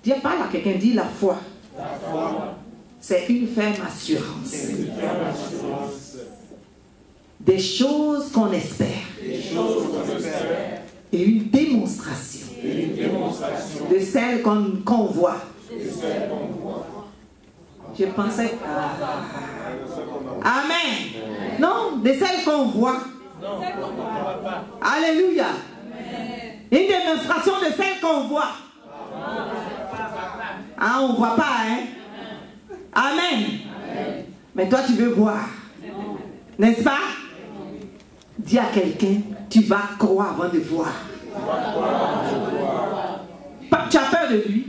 Dis, parle à quelqu'un, dis la foi. C'est une ferme assurance. Des choses qu'on espère. Et une démonstration. De celles qu'on voit. Je pensais Amen. Non, de celles qu'on voit. Alléluia. Une démonstration de celles qu'on voit. Ah, on ne voit pas, hein? Amen. Mais toi, tu veux voir. N'est-ce pas? Dis à quelqu'un, tu vas croire avant de voir. Tu as peur de lui?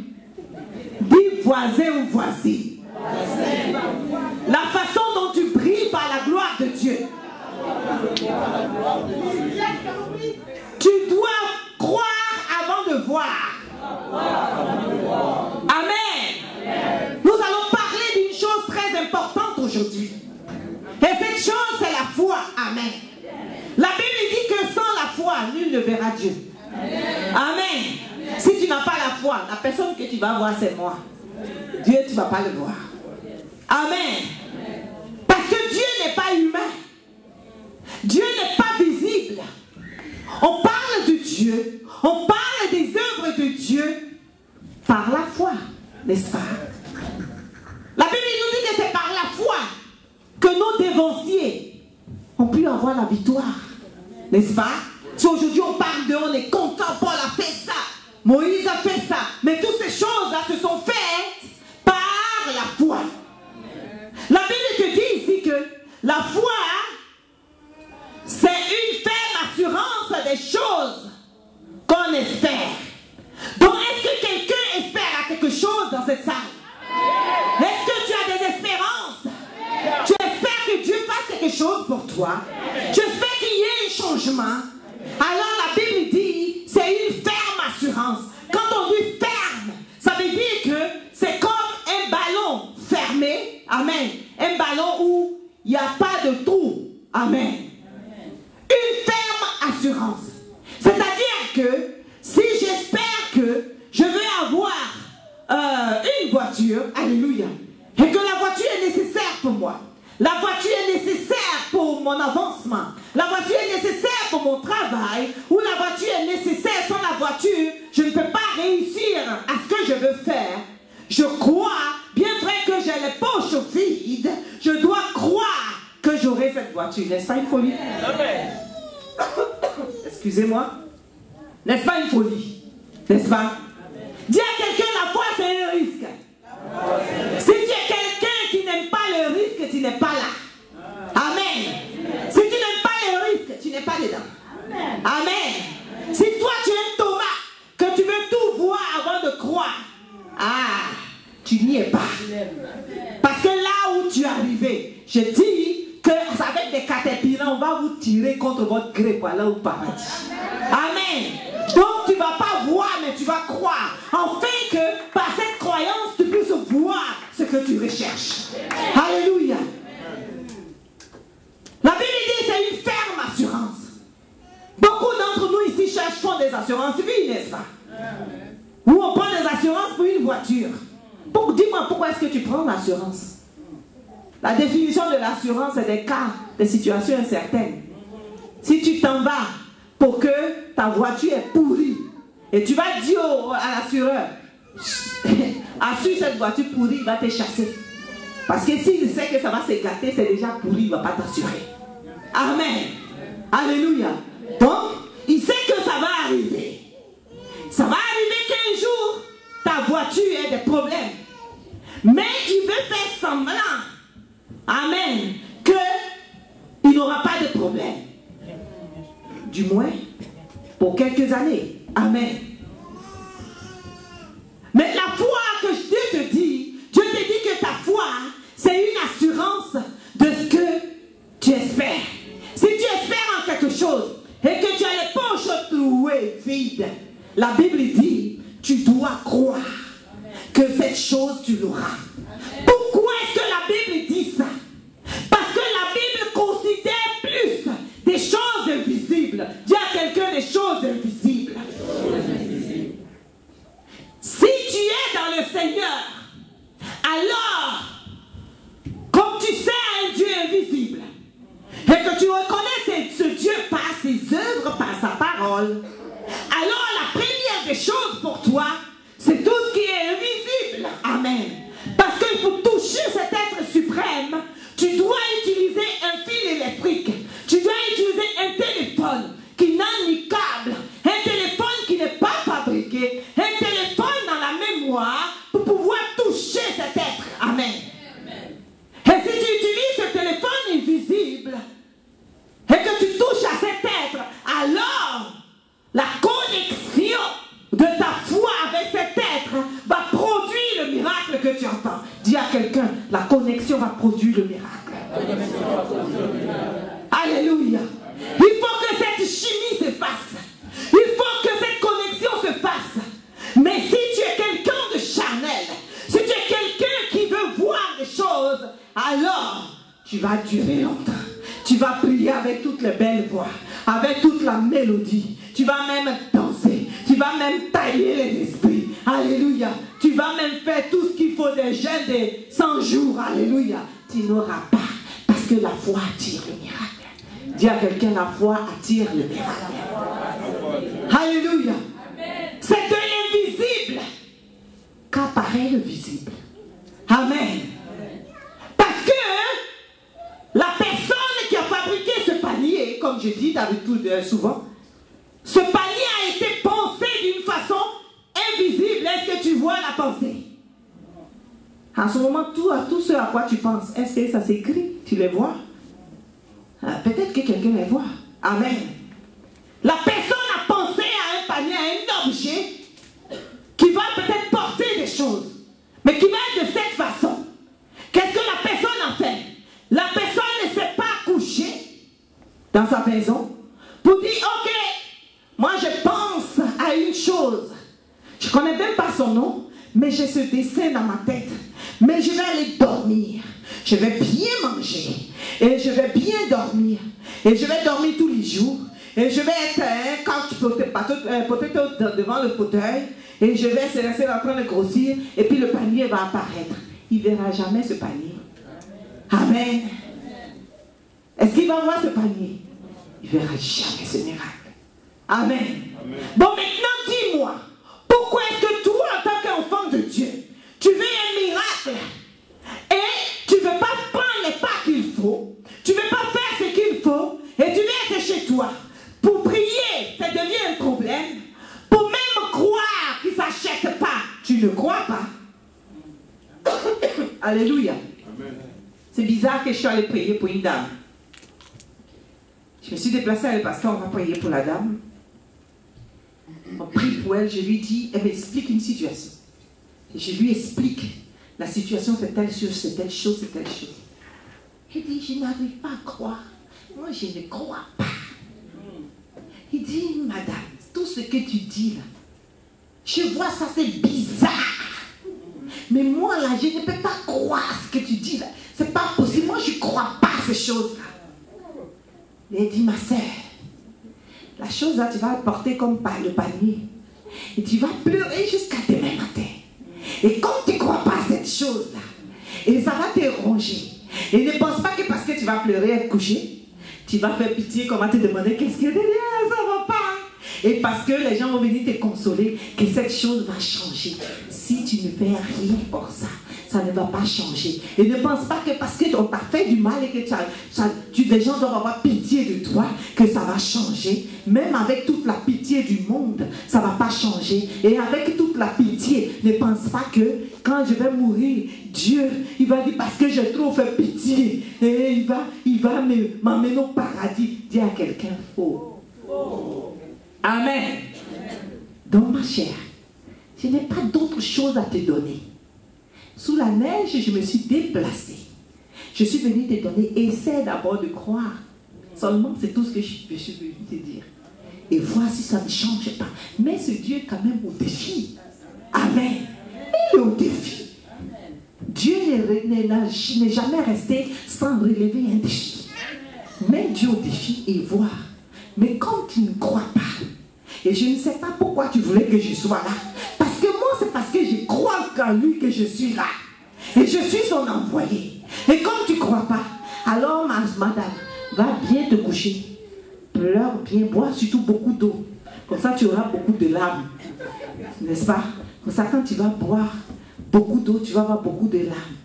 Dis voisin ou voisine. La façon dont tu brilles par la gloire de Dieu. Tu dois croire avant de voir. Amen. Nous allons parler d'une chose très importante aujourd'hui. Et cette chose, c'est la foi. Amen. La Bible dit que sans la foi, nul ne verra Dieu. Amen. Si tu n'as pas la foi, la personne que tu vas voir, c'est moi. Dieu, tu ne vas pas le voir. Amen. Parce que Dieu n'est pas humain. Dieu n'est pas visible. On parle de Dieu. On parle des œuvres de Dieu par la foi. N'est-ce pas? La Bible nous dit que c'est par la foi que nos dévanciers ont pu avoir la victoire. N'est-ce pas? Si aujourd'hui on parle de, on est content, Paul a fait ça, Moïse a fait ça, mais toutes ces choses-là se sont faites par la foi. La Bible te dit ici que la foi, c'est une ferme assurance des choses qu'on espère. Donc, est-ce que quelqu'un espère à quelque chose dans cette salle? Est-ce que tu as des espérances? Tu espères que Dieu fasse quelque chose pour toi? Tu espères qu'il y ait un changement? Alors la Bible dit, c'est une ferme assurance. Quand on dit ferme, ça veut dire que c'est comme un ballon fermé. Amen. Un ballon où il n'y a pas de trou. Amen. Une ferme assurance. C'est-à-dire que si j'espère que je vais avoir une voiture, alléluia, et que la voiture est nécessaire pour moi, la voiture est nécessaire pour mon avancement, la voiture est nécessaire pour mon travail, ou la voiture est nécessaire, sans la voiture, je ne peux pas réussir à ce que je veux faire. Je crois, bien vrai que j'ai les poches vides, je dois croire que j'aurai cette voiture. N'est-ce pas une folie? Excusez-moi. N'est-ce pas une folie? N'est-ce pas? Dis à quelqu'un, la foi c'est un risque. Si tu es quelqu'un qui n'aime pas le risque, tu n'es pas là. Amen. Si tu n'aimes pas le risque, tu n'es pas dedans. Amen. Si toi tu es un Thomas, que tu veux tout voir avant de croire, tu n'y es pas. Parce que là où tu es arrivé, je dis que avec des caterpillars, on va vous tirer contre votre gré pour aller au paradis. Amen. Donc tu ne vas pas voir, mais tu vas croire. Afin que par cette croyance, tu puisses voir ce que tu recherches. Alléluia. La Bible dit que c'est une ferme assurance. Beaucoup d'entre nous ici font des assurances vie, n'est-ce pas? Ou on prend des assurances pour une voiture. Dis-moi pourquoi est-ce que tu prends l'assurance? La définition de l'assurance, c'est des cas, des situations incertaines. Si tu t'en vas pour que ta voiture est pourrie, et tu vas dire à l'assureur, assure cette voiture pourrie, il va te chasser. Parce que s'il sait que ça va se gâter, c'est déjà pourri, il ne va pas t'assurer. Amen. Alléluia. Donc, il sait que ça va arriver. Ça va arriver qu'un jour, ta voiture ait des problèmes. Mais il veut faire semblant, amen, qu'il n'aura pas de problème. Du moins, pour quelques années. Amen. Mais la foi que Dieu te dit que ta foi, c'est une assurance de ce que tu espères. Si tu espères en quelque chose et que tu as les poches trouées vides, la Bible dit, tu dois croire que cette chose tu l'auras. Pourquoi est-ce que la Bible dit ça? Parce que la Bible considère plus des choses invisibles. Dis à quelqu'un des choses invisibles. Si tu es dans Seigneur, alors, comme tu sais un Dieu invisible, et que tu reconnais ce Dieu par ses œuvres, par sa parole, alors la première des choses pour toi, c'est tout ce qui est invisible. Amen. Parce qu'il faut toucher cet être suprême, tu dois utiliser un fil électrique. Tu dois utiliser un téléphone qui n'a ni câble, un téléphone qui n'est pas fabriqué, un téléphone dans la mémoire pour pouvoir toucher cet être. Amen. Et si tu utilises ce téléphone invisible et que tu touches à cet être, alors la connexion de ta foi avec cet être va produire le miracle que tu entends. Dis à quelqu'un, la connexion va produire le miracle. Alléluia. Il faut que cette chimie se fasse. Il faut que cette connexion se fasse. Mais si tu es quelqu'un de charnel, si tu es quelqu'un qui veut voir des choses, alors tu vas durer longtemps. Tu vas prier avec toutes les belles voix, avec toute la mélodie. Tu vas même danser. Tu vas même tailler les esprits. Alléluia. Tu vas même faire tout ce qu'il faut des jeûnes de 100 jours. Alléluia. Tu n'auras pas. Parce que la foi attire le miracle. Dis à quelqu'un, la foi attire le miracle. Alléluia. C'est de l'invisible qu'apparaît le visible. Amen. Parce que la personne qui a fabriqué ce panier, comme je dis d'habitude souvent, ce panier a été pensé d'une façon invisible. Est-ce que tu vois la pensée? En ce moment, tout ce à quoi tu penses, est-ce que ça s'écrit? Tu les vois? Peut-être que quelqu'un les voit. Amen. La personne a pensé à un panier, à un objet qui va peut-être porter des choses, mais qui va être de cette façon. Qu'est-ce que la personne a fait? La personne ne s'est pas couchée dans sa maison pour dire, ok, moi je pense à une chose. Je ne connais même pas son nom, mais j'ai ce dessin dans ma tête. Mais je vais aller dormir. Je vais bien manger. Et je vais bien dormir. Et je vais dormir tous les jours. Et je vais être peut-être devant le fauteuil. Et je vais se laisser en train de grossir. Et puis le panier va apparaître. Il ne verra jamais ce panier. Amen. Est-ce qu'il va voir ce panier? Il ne verra jamais ce miracle. Amen. Amen. Bon, maintenant dis-moi. Pourquoi est-ce que toi, en tant qu'enfant de Dieu, tu veux un miracle et tu ne veux pas prendre les pas qu'il faut, tu ne veux pas faire ce qu'il faut, et tu veux être chez toi pour prier, ça devient un problème. Pour même croire qu'il ne s'achète pas, tu ne crois pas. Alléluia. C'est bizarre que je suis allée prier pour une dame. Je me suis déplacée à le pasteur, on va prier pour la dame. On prie pour elle, je lui dis, elle m'explique une situation. Et je lui explique, la situation c'est telle chose, c'est telle chose, c'est telle chose. Elle dit, je n'arrive pas à croire. Moi, je ne crois pas. Il dit, madame, tout ce que tu dis là, je vois ça, c'est bizarre. Mais moi là, je ne peux pas croire ce que tu dis là. C'est pas possible, moi je ne crois pas à ces choses-là. Elle dit, ma sœur, la chose là, tu vas porter comme par le panier. Et tu vas pleurer jusqu'à demain matin. Et comme tu ne crois pas à cette chose-là, et ça va te ronger. Et ne pense pas que parce que tu vas pleurer et te coucher, tu vas faire pitié, qu'on va te demander qu'est-ce que derrière, ça ne va pas. Et parce que les gens vont venir te consoler, que cette chose va changer. Si tu ne fais rien pour ça, ça ne va pas changer. Et ne pense pas que parce qu'on t'a fait du mal et que les gens doivent avoir pitié de toi, que ça va changer. Même avec toute la pitié du monde, ça ne va pas changer. Et avec toute la pitié, ne pense pas que quand je vais mourir, Dieu, il va dire parce que j'ai trop fait pitié. Et il va m'emmener au paradis. Dis à quelqu'un faux. Amen. Donc ma chère, je n'ai pas d'autre chose à te donner. Sous la neige, je me suis déplacée. Je suis venue te donner. Essaie d'abord de croire. Seulement, c'est tout ce que je suis venue te dire. Et vois si ça ne change pas. Mais ce Dieu est quand même au défi. Amen. Il est au défi. Dieu n'est jamais resté sans relever un défi. Mets Dieu au défi et voir. Mais comme tu ne crois pas, et je ne sais pas pourquoi tu voulais que je sois là, parce que moi c'est parce que je crois en lui que je suis là. Et je suis son envoyé. Et comme tu ne crois pas, alors madame, va bien te coucher. Pleure bien, bois surtout beaucoup d'eau. Comme ça, tu auras beaucoup de larmes. N'est-ce pas? Comme ça, quand tu vas boire beaucoup d'eau, tu vas avoir beaucoup de larmes.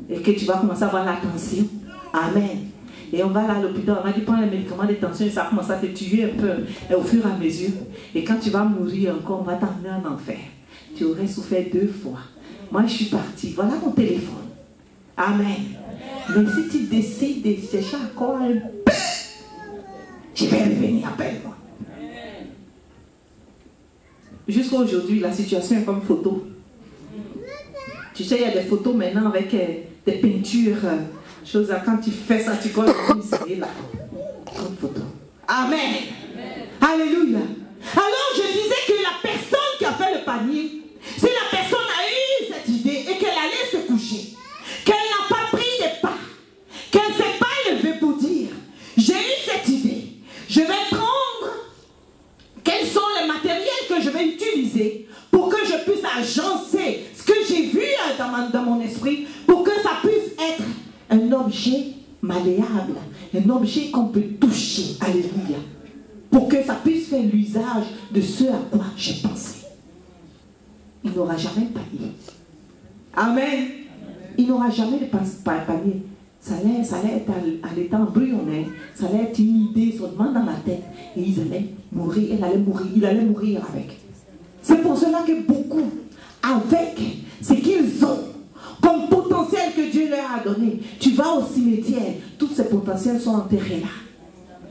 Et que tu vas commencer à avoir la tension. Amen. Et on va là à l'hôpital, on va dire prends les médicaments de tension et ça commence à te tuer un peu. Et au fur et à mesure. Et quand tu vas mourir encore, on va t'emmener en enfer. Tu aurais souffert 2 fois. Moi, je suis partie. Voilà mon téléphone. Amen. Mais si tu décides de chercher encore un peu, je vais revenir, appelle-moi. Jusqu'à aujourd'hui, la situation est comme photo. Tu sais, il y a des photos maintenant avec des peintures, choses là. Quand tu fais ça, tu colles c'est là. Comme photo. Amen. Alléluia. Alors, je disais que la personne qui a fait le panier, si la personne a eu cette idée et qu'elle allait se coucher, qu'elle n'a pas pris des pas, qu'elle ne s'est pas levée pour dire, j'ai eu cette idée, je vais prendre quels sont les matériels que je vais utiliser pour que je puisse agencer ce que j'ai vu dans mon esprit, pour que ça puisse être un objet malléable, un objet qu'on peut toucher. Alléluia. Pour que ça puisse faire l'usage de ce à quoi j'ai pensé. Il n'aura jamais de panier. Amen. Il n'aura jamais de panier. Ça allait être à l'état embryonnaire. Ça allait être une idée seulement dans la tête. Et ils allaient mourir. Il allait mourir avec. C'est pour cela que beaucoup, avec ce qu'ils ont, comme potentiel que Dieu leur a donné, tu vas au cimetière, tous ces potentiels sont enterrés là.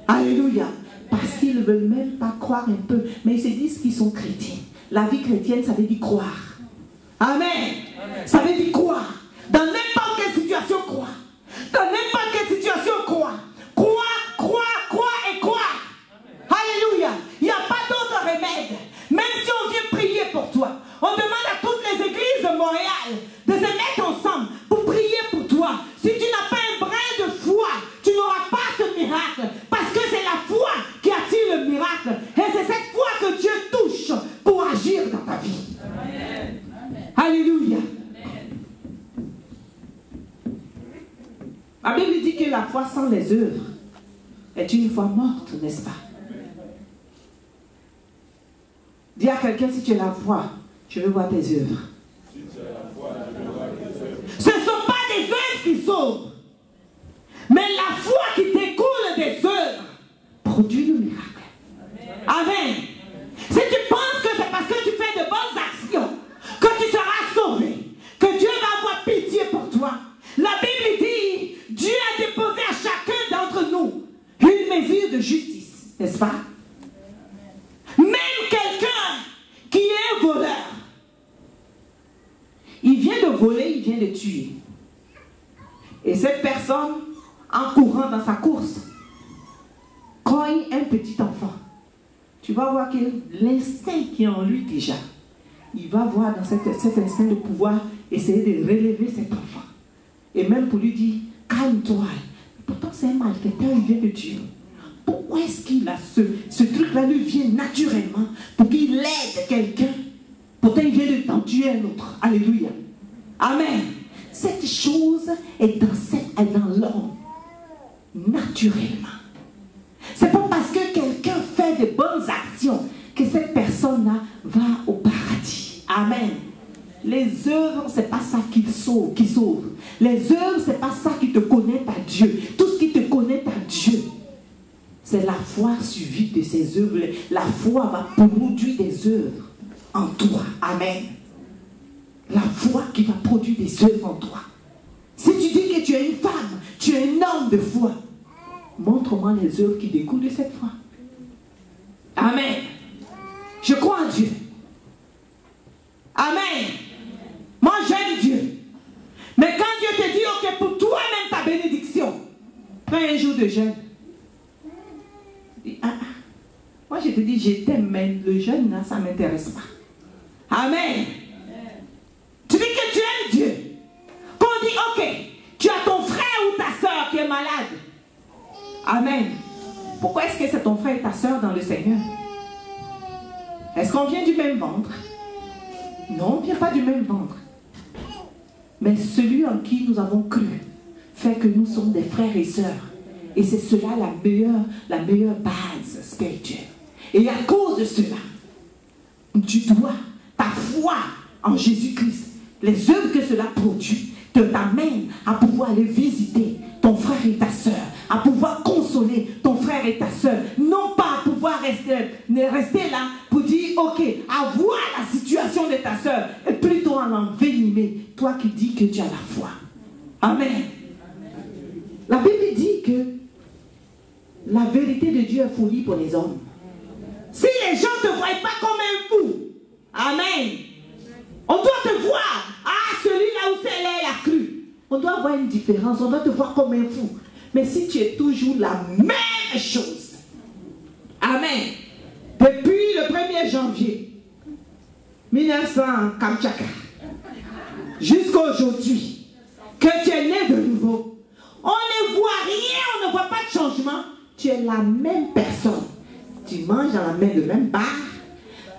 Alléluia. Parce qu'ils ne veulent même pas croire un peu. Mais ils se disent qu'ils sont chrétiens. La vie chrétienne, ça veut dire croire. Amen. Amen. Ça veut dire croire. Dans n'importe quelle situation, croire. Dans n'importe quelle situation, croire. Croire et croire. Alléluia. Il n'y a pas d'autre remède. Même si on vient prier pour toi, on demande à toutes les églises de Montréal de se mettre ensemble pour prier pour toi. Si tu n'as pas un brin de foi, tu n'auras pas ce miracle. Parce que c'est la foi qui attire le miracle. Et c'est cette foi que Dieu touche pour agir dans ta vie. Amen. Alléluia. Amen. La Bible dit que la foi sans les œuvres est une foi morte, n'est-ce pas? Dis à quelqu'un, si tu as la foi, je veux voir tes œuvres. Ce ne sont pas des œuvres qui sauvent, mais la foi qui découle des œuvres produit le miracle. Amen. Si tu penses que c'est parce que tu fais de bonnes actions que tu seras sauvé, que Dieu va avoir pitié pour toi, la Bible dit, Dieu a déposé à chacun d'entre nous une mesure de justice, n'est-ce pas? Même quelqu'un qui est un voleur, il vient de voler, il vient de tuer. Et cette personne, en courant dans sa course, cogne un petit enfant. Tu vas voir que l'instinct qui est en lui déjà, il va voir dans cet instinct de pouvoir essayer de relever cet enfant. Et même pour lui dire, calme-toi. Pourtant c'est un malfaiteur, il vient de tuer. Pourquoi est-ce qu'il a ce truc-là lui vient naturellement pour qu'il aide quelqu'un? Pourtant, il vient de t'en tuer un autre. Alléluia. Amen. Cette chose est dans l'homme. Naturellement. C'est pas parce que quelqu'un fait de bonnes actions que cette personne-là va au paradis. Amen. Les œuvres, c'est pas ça qui sauve. Les œuvres, c'est pas ça qui te connecte à Dieu. Tout ce qui te connecte à Dieu, c'est la foi suivie de ces œuvres. La foi va produire des œuvres en toi. Amen. La foi qui va produire des œuvres en toi. Si tu dis que tu es une femme, tu es un homme de foi, montre-moi les œuvres qui découlent de cette foi. Amen. Je crois en Dieu. Amen. Moi j'aime Dieu. Mais quand Dieu te dit, ok, pour toi-même ta bénédiction, prends un jour de jeûne. Moi je te dis, je t'aime, mais le jeûne, là, ça ne m'intéresse pas. Amen. Tu dis que tu aimes Dieu. Quand on dit, ok, tu as ton frère ou ta soeur qui est malade. Amen. Pourquoi est-ce que c'est ton frère et ta soeur dans le Seigneur? Est-ce qu'on vient du même ventre? Non, on ne vient pas du même ventre. Mais celui en qui nous avons cru fait que nous sommes des frères et sœurs. Et c'est cela la meilleure base spirituelle. Et à cause de cela, tu dois, ta foi en Jésus-Christ, les œuvres que cela produit, te t'amènent à pouvoir aller visiter ton frère et ta sœur, à pouvoir consoler ton frère et ta sœur, non pas à pouvoir rester là pour dire, ok, à voir la situation de ta sœur, et plutôt à l'envenimer, toi qui dis que tu as la foi. Amen. La Bible dit que la vérité de Dieu est folie pour les hommes. Si les gens ne te voient pas comme un fou, amen, on doit te voir, ah, celui-là où c'est là, il a cru. On doit avoir une différence, on doit te voir comme un fou. Mais si tu es toujours la même chose, amen, depuis le 1er janvier 1900 Kamtchaka, jusqu'à aujourd'hui, que tu es né de nouveau, on ne voit rien, on ne voit pas de changement. Tu es la même personne. Tu manges dans le même bar.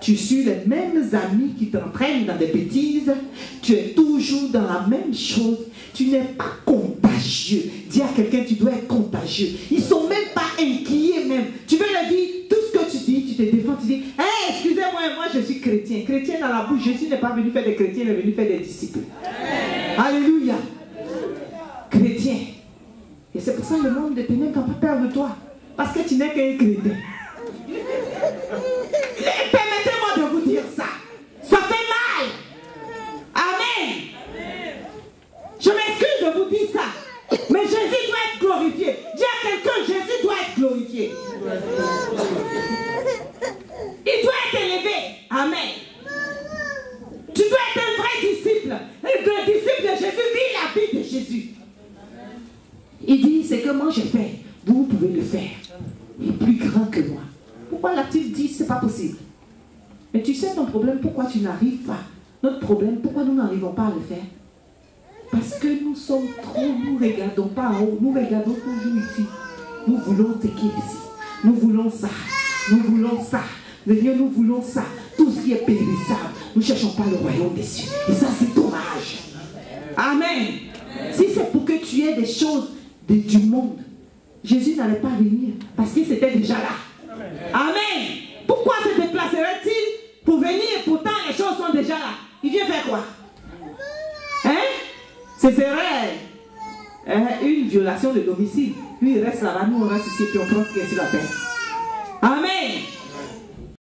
Tu suis les mêmes amis qui t'entraînent dans des bêtises. Tu es toujours dans la même chose. Tu n'es pas contagieux. Dis à quelqu'un, tu dois être contagieux. Ils ne sont même pas inquiets même. Tu veux leur dire, tout ce que tu dis, tu te défends, tu dis, hey, excusez-moi, moi je suis chrétien. Chrétien dans la bouche, Jésus n'est pas venu faire des chrétiens, il est venu faire des disciples. Alléluia. Chrétien. Et c'est pour ça que le monde des ténèbres n'a pas peur de toi. Parce que tu n'es qu'un chrétien. Permettez-moi de vous dire ça. Ça fait mal. Amen. Je m'excuse de vous dire ça. Mais Jésus doit être glorifié. Dis à quelqu'un, Jésus doit être glorifié. Il doit être élevé. Amen. Tu dois être un vrai disciple. Et le disciple de Jésus vit la vie de Jésus. Il dit, c'est que moi j'ai fait. Vous pouvez le faire. Il est plus grand que moi. Pourquoi l'a-t-il dit, c'est pas possible? Mais tu sais ton problème, pourquoi tu n'arrives pas? Notre problème, pourquoi nous n'arrivons pas à le faire? Parce que nous sommes trop, nous ne regardons pas en haut, nous regardons toujours ici. Nous voulons ce qui est ici. Nous voulons ça. Nous voulons ça. Le Dieu, nous voulons ça. Tout ce qui est périssable. Nous ne cherchons pas le royaume des cieux. Et ça, c'est dommage. Amen. Si c'est pour que tu aies des choses du monde, Jésus n'allait pas venir parce qu'il était déjà là. Amen. Pourquoi se déplacerait-il pour venir? Pourtant les choses sont déjà là. Il vient faire quoi? Hein? Ce serait une violation de domicile. Lui il reste là-bas, nous on reste ici et puis on pense qu'il est sur la terre. Amen.